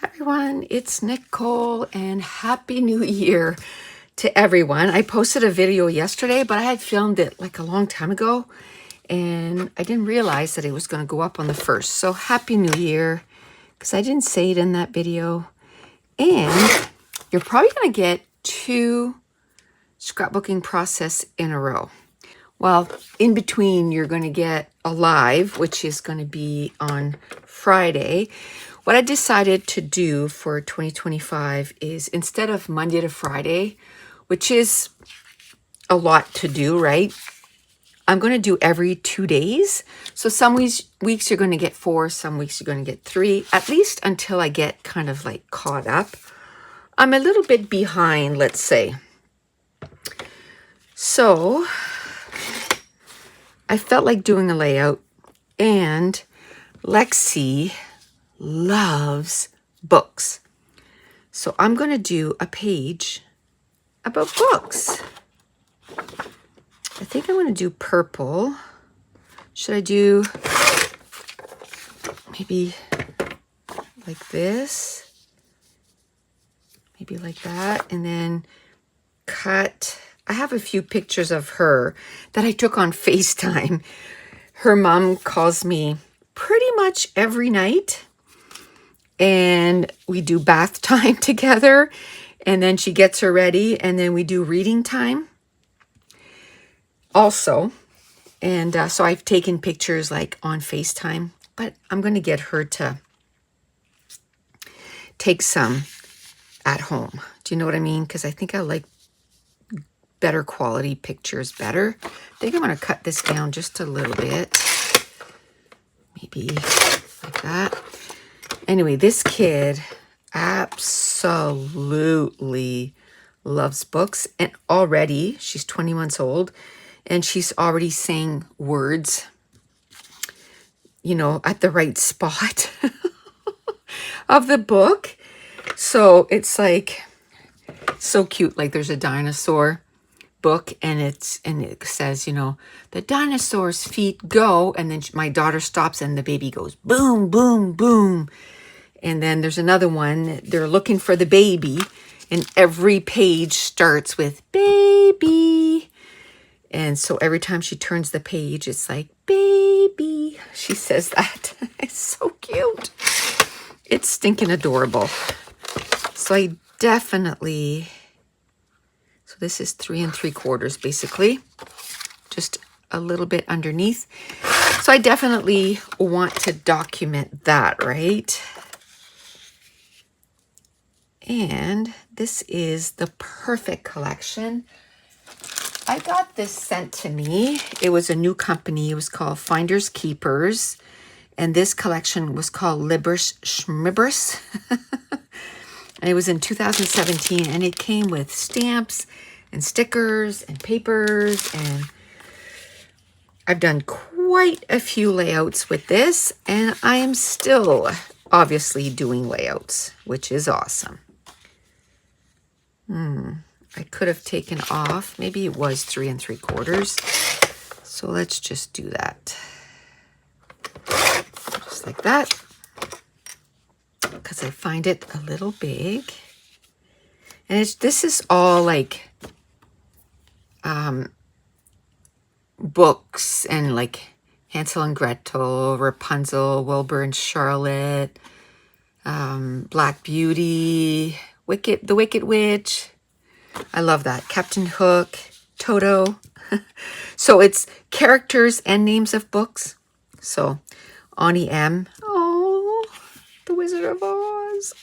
Hi everyone, it's Nicole and Happy New Year to everyone. I posted a video yesterday, but I had filmed it like a long time ago and I didn't realize that it was going to go up on the 1st. So Happy New Year, because I didn't say it in that video. And you're probably going to get 2 scrapbooking process in a row. Well, in between, you're going to get a live, which is going to be on Friday. What I decided to do for 2025 is instead of Monday to Friday, which is a lot to do, right? I'm going to do every 2 days. So some weeks you're going to get 4, some weeks you're going to get 3, at least until I get kind of like caught up. I'm a little bit behind, let's say. So I felt like doing a layout, and Lexi loves books. So I'm going to do a page about books. I think I'm going to do purple. Should I do maybe like this? Maybe like that. And then cut. I have a few pictures of her that I took on FaceTime. Her mom calls me pretty much every night. And we do bath time together. And then she gets her ready. And then we do reading time also. And so I've taken pictures like on FaceTime, but I'm going to get her to take some at home. Do you know what I mean? Because I think I like better quality pictures better. I think I'm going to cut this down just a little bit. Maybe like that. Anyway, this kid absolutely loves books. And already, she's 20 months old, and she's already saying words, you know, at the right spot of the book. So it's like so cute. Like there's a dinosaur book and it says, you know, the dinosaur's feet go, and then my daughter stops and the baby goes boom, boom, boom. And then there's another one, they're looking for the baby, and every page starts with baby. And so every time she turns the page, it's like, baby. She says that. It's so cute. It's stinking adorable. So I definitely, so this is 3 3/4 basically, just a little bit underneath. So I definitely want to document that, right? And this is the perfect collection. I got this sent to me. It was a new company. It was called Finders Keepers. And this collection was called Libers Schmibbers. And it was in 2017. And it came with stamps and stickers and papers. And I've done quite a few layouts with this. And I am still obviously doing layouts, which is awesome. I could have taken off. Maybe it was 3 3/4. So let's just do that. Just like that. Because I find it a little big. And this is all like books and like Hansel and Gretel, Rapunzel, Wilbur and Charlotte, Black Beauty, The Wicked Witch. I love that. Captain Hook, Toto. So it's characters and names of books. So Ani M. Oh, The Wizard of Oz.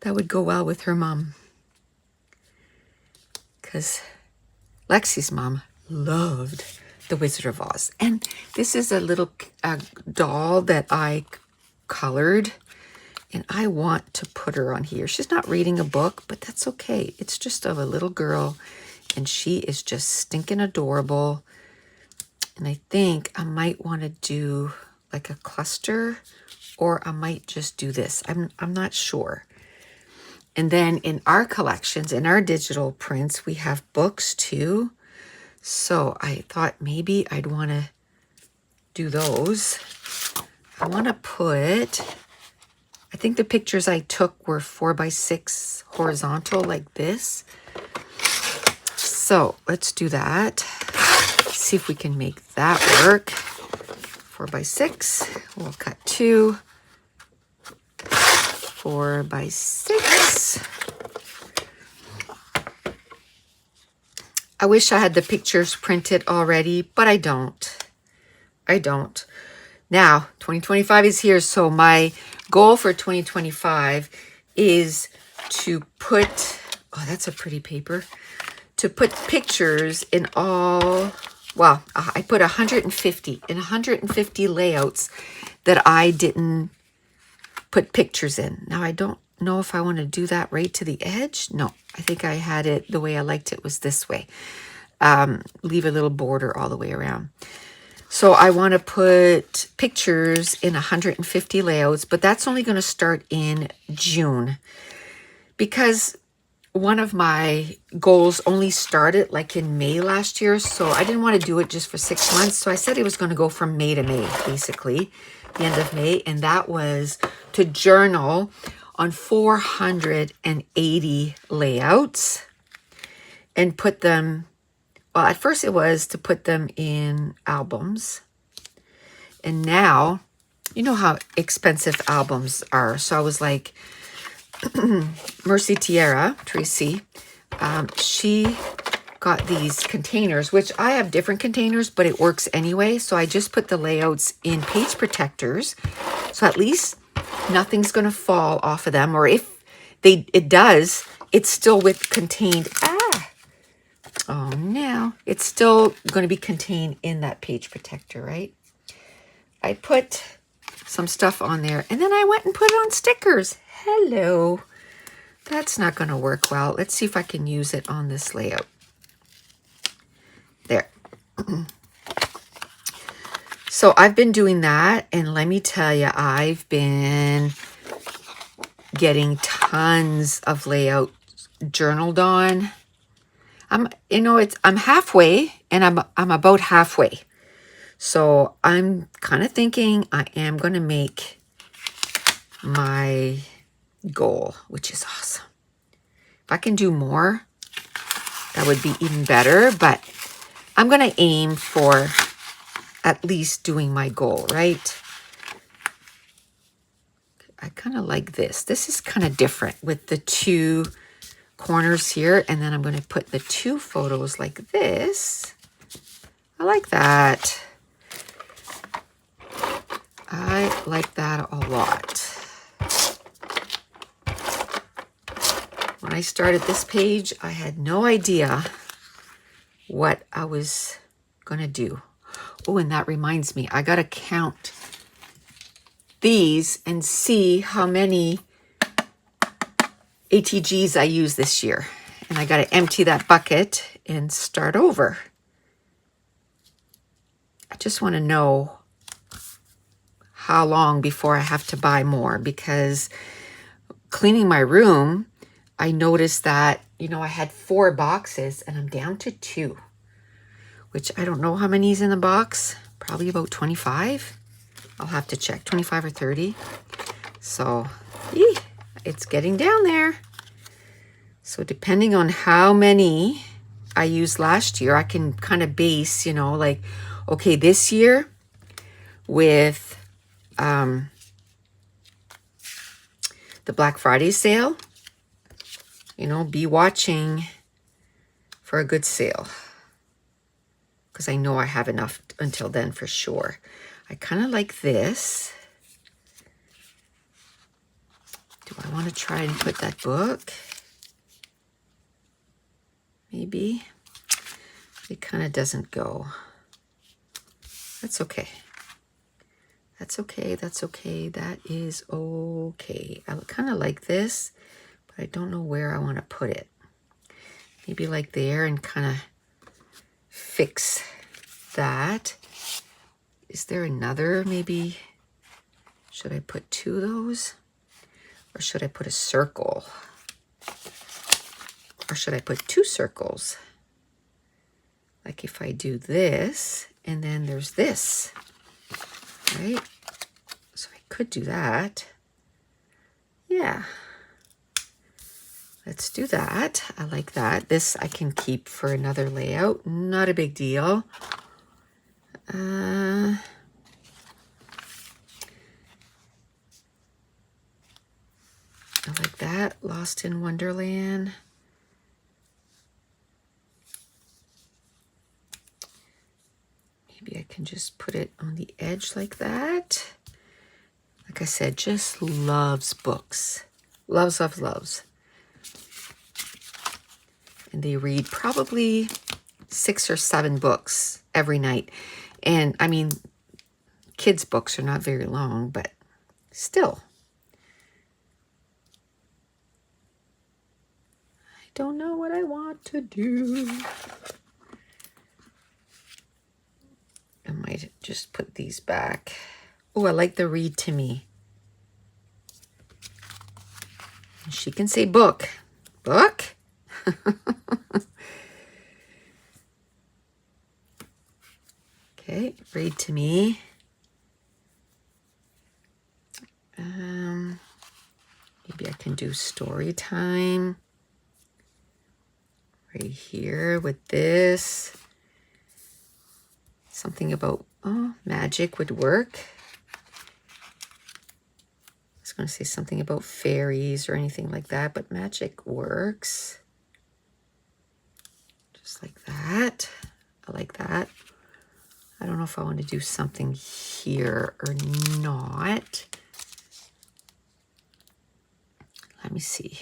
That would go well with her mom. Because Lexi's mom loved The Wizard of Oz. And this is a little doll that I colored. And I want to put her on here. She's not reading a book, but that's okay. It's just of a little girl. And she is just stinking adorable. And I think I might want to do like a cluster, or I might just do this. I'm not sure. And then in our collections, in our digital prints, we have books too. So I thought maybe I'd want to do those. I want to put think the pictures I took were 4x6 horizontal like this. So let's do that. See if we can make that work. 4x6. We'll cut 2. 4x6. I wish I had the pictures printed already, but I don't. Now, 2025 is here, so my goal for 2025 is to put, oh, that's a pretty paper, to put pictures in all, well, I put 150 layouts that I didn't put pictures in. Now, I don't know if I want to do that right to the edge. No, I think I had it the way I liked it was this way. Leave a little border all the way around. So I want to put pictures in 150 layouts, but that's only going to start in June because one of my goals only started like in May last year. So I didn't want to do it just for 6 months. So I said it was going to go from May to May, basically, the end of May. And that was to journal on 480 layouts and put them, well, at first it was to put them in albums. And now, you know how expensive albums are. So I was like, Mercy Tierra, Tracy, she got these containers, which I have different containers, but it works anyway. So I just put the layouts in page protectors. So at least nothing's going to fall off of them. Or if it does, it's still with contained, oh, now it's still going to be contained in that page protector, right? I put some stuff on there and then I went and put it on stickers. Hello. That's not going to work well. Let's see if I can use it on this layout. There. So I've been doing that, and let me tell you, I've been getting tons of layout journaled on. I'm halfway, and I'm about halfway. So I'm kind of thinking I am going to make my goal, which is awesome. If I can do more, that would be even better, but I'm going to aim for at least doing my goal, right? I kind of like this. This is kind of different with the 2 corners here, and then I'm going to put the 2 photos like this. I like that. I like that a lot. When I started this page, I had no idea what I was going to do. Oh, and that reminds me, I got to count these and see how many ATGs I use this year. And I got to empty that bucket and start over. I just want to know how long before I have to buy more, because cleaning my room, I noticed that, I had 4 boxes and I'm down to 2, which I don't know how many is in the box. Probably about 25. I'll have to check, 25 or 30. So, it's getting down there. So depending on how many I used last year, I can kind of base, like, okay, this year with the Black Friday sale, be watching for a good sale, because I know I have enough until then for sure. I kind of like this. Do I want to try and put that book? Maybe. It kind of doesn't go. That's okay. That's okay. That's okay. That is okay. I kind of like this, but I don't know where I want to put it. Maybe like there, and kind of fix that. Is there another, maybe? Should I put 2 of those? Or should I put a circle? Or should I put 2 circles? Like if I do this, and then there's this, right? So I could do that. Yeah. Let's do that. I like that. This I can keep for another layout. Not a big deal. I like that. Lost in Wonderland. Maybe I can just put it on the edge like that. Like I said, just loves books. Loves, loves, loves. And they read probably 6 or 7 books every night. And I mean, kids' books are not very long, but still. I don't know what I want to do. I might just put these back. Oh, I like the read to me. She can say book. Book? Okay, read to me. Maybe I can do story time right here with this. Something about, oh, magic would work. I was going to say something about fairies or anything like that, but magic works. Just like that. I like that. I don't know if I want to do something here or not. Let me see.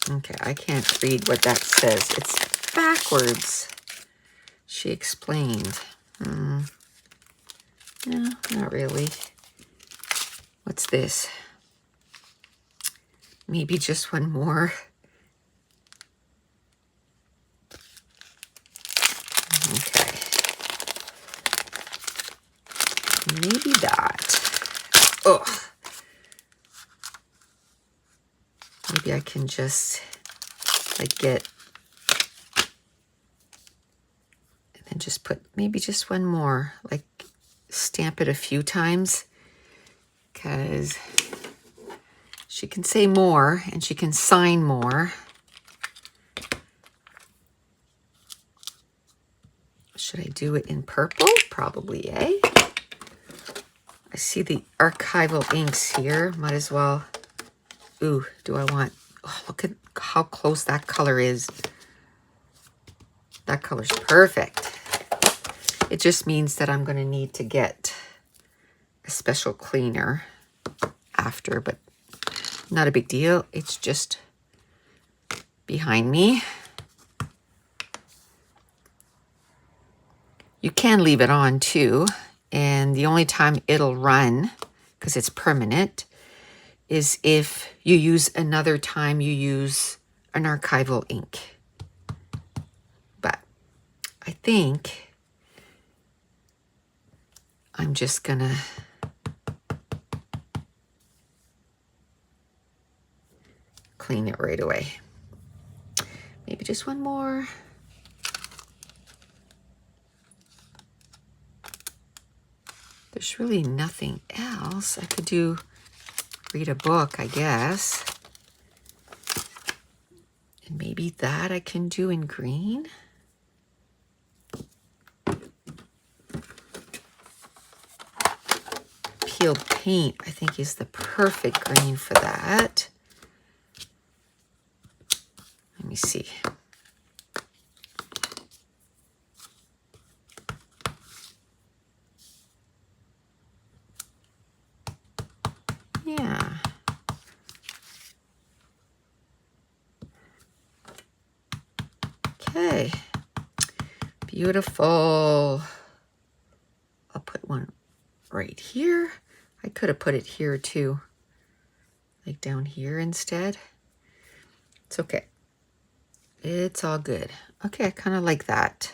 Okay, I can't read what that says. It's backwards. She explained. No, not really. What's this? Maybe just one more. Okay. Maybe that. Ugh. Maybe I can just like get, and then just put maybe just one more, like stamp it a few times, because she can say more and she can sign more. Should I do it in purple? Probably, eh? I see the archival inks here. Might as well. Ooh, do I want... Oh, look at how close that color is. That color's perfect. It just means that I'm going to need to get a special cleaner after, but not a big deal. It's just behind me. You can leave it on too, and the only time it'll run, because it's permanent, is if you use another time you use an archival ink. But I think I'm just gonna clean it right away. Maybe just one more. There's really nothing else. I could do, read a book, I guess. And maybe that I can do in green. Peeled paint, I think, is the perfect green for that. Let me see. Yeah. Okay. Beautiful. I'll put one right here. I could have put it here too. Like down here instead. It's okay. It's all good. Okay, I kind of like that.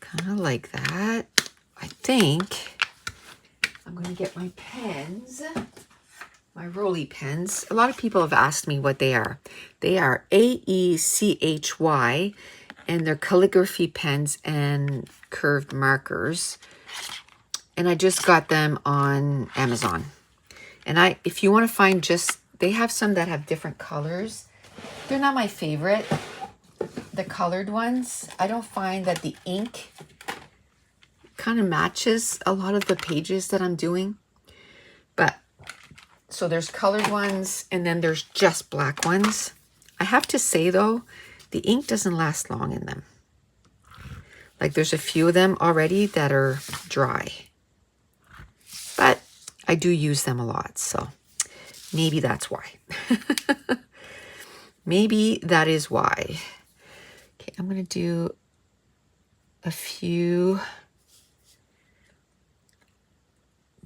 Kind of like that. I think I'm going to get my pens, my Rolly pens. A lot of people have asked me what they are. They are AECHY, and they're calligraphy pens and curved markers. And I just got them on Amazon. And if you want to find they have some that have different colors. They're not my favorite, the colored ones. I don't find that the ink kind of matches a lot of the pages that I'm doing. But, so there's colored ones, and then there's just black ones. I have to say though, the ink doesn't last long in them. Like there's a few of them already that are dry. But I do use them a lot, so maybe that's why. Maybe that is why. Okay, I'm going to do a few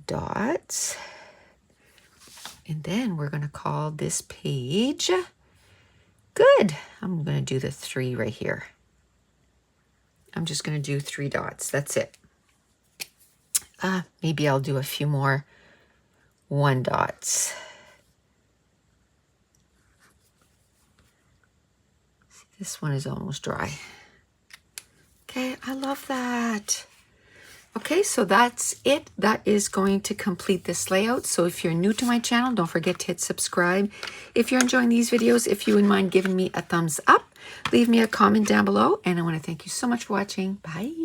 dots. And then we're going to call this page good. I'm going to do the 3 right here. I'm just going to do 3 dots. That's it. Maybe I'll do a few more 1 dots. See, this one is almost dry. Okay, I love that. Okay, so that's it. That is going to complete this layout. So if you're new to my channel, don't forget to hit subscribe. If you're enjoying these videos, if you wouldn't mind giving me a thumbs up, leave me a comment down below. And I want to thank you so much for watching. Bye.